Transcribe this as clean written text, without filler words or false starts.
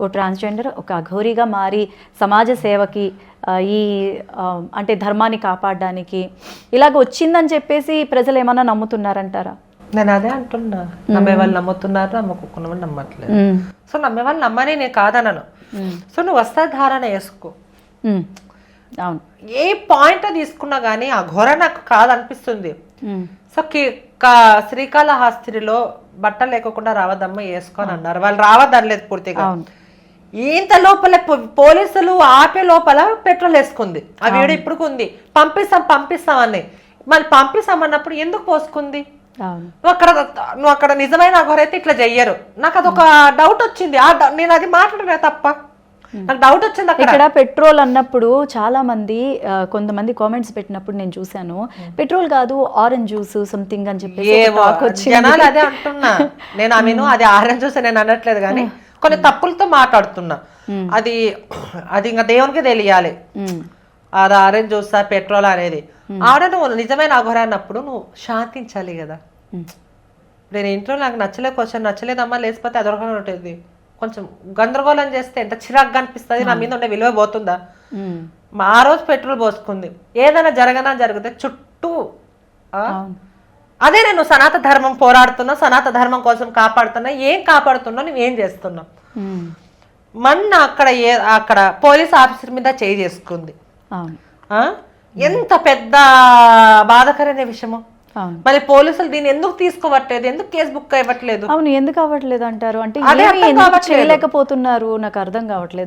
ఓ transgender ఒక అఘోరిగా మారి సమాజ సేవకి ఈ అంటే ధర్మాన్ని కాపాడడానికి ఇలాగ వచ్చిందని చెప్పేసి ప్రజలు ఏమన్నా నమ్ముతున్నారంటారా? నేను అదే అంటున్నా, నమ్మే వాళ్ళు నమ్ముతున్నారు, నమ్మకున్న వాళ్ళు నమ్మట్లేదు. సో నమ్మే వాళ్ళు నమ్మని నేను కాదనను. సో నువ్వు వస్త్రధారణ వేసుకో, అవును, ఏ పాయింట్ తీసుకున్నా కానీ ఆ ఘోర నాకు కాదనిపిస్తుంది. సో శ్రీకాళహస్తిలో బట్టలు లేకుండా రావద్దమ్మ వేసుకొని అన్నారు. వాళ్ళు రావద్దనలేదు పూర్తిగా. ఇంత లోపల పోలీసులు ఆపే లోపల పెట్రోల్ వేసుకుంది. ఆ వీడియో ఇప్పుడు ఉంది, పంపిస్తాం అని. మళ్ళీ పంపిస్తామన్నప్పుడు ఎందుకు పోసుకుంది? నువ్వు అక్కడ నిజమైన ఘోరైతే ఇట్లా చెయ్యరు. నాకు అదొక డౌట్ వచ్చింది. నేను అది మాట్లాడలే తప్ప, నాకు డౌట్ వచ్చింది. ఇక్కడ పెట్రోల్ అన్నప్పుడు చాలా మంది కొంతమంది కామెంట్స్ పెట్టినప్పుడు నేను చూసాను, పెట్రోల్ కాదు ఆరెంజ్ జ్యూస్ సంథింగ్ అని చెప్పి జనాలు అదే అంటున్నా. నేను ఆమెను అది ఆరెంజ్ జ్యూస్ నేను అనట్లేదు, కానీ కొన్ని తప్పులతో మాట్లాడుతున్నా. అది ఇంకా దేవునికి తెలియాలి, అది ఆరెంజ్ జ్యూస్ పెట్రోల్ అనేది. ఆవిడ నువ్వు నిజమైన అఘోర అన్నప్పుడు నువ్వు శాంతించాలి కదా. నేను ఇంట్లో నాకు నచ్చలేదమ్మా, లేకపోతే అదొరకంగా ఉంటుంది. కొంచెం గందరగోళం చేస్తే ఎంత చిరాగ్గా అనిపిస్తుంది, నా మీద ఉండే విలువ పోతుందా? ఆ రోజు పెట్రోల్ పోసుకుంది. ఏదైనా జరిగితే చుట్టూ అదే నేను సనాతన ధర్మం పోరాడుతున్నా, సనాతన ధర్మం కోసం కాపాడుతున్నా. ఏం కాపాడుతున్నా, నువ్వేం చేస్తున్నావు? మొన్న అక్కడ పోలీస్ ఆఫీసర్ మీద చేయి చేసుకుంది. ఎంత పెద్ద బాధాకరమైన విషయము. మరి పోలీసులు దీన్ని ఎందుకు తీసుకోవట్లేదు? ఎందుకు కేసు బుక్ అవ్వట్లేదు? అవును, ఎందుకు అవ్వట్లేదు అంటారు? అంటే చేయలేకపోతున్నారు, నాకు అర్థం కావట్లేదు.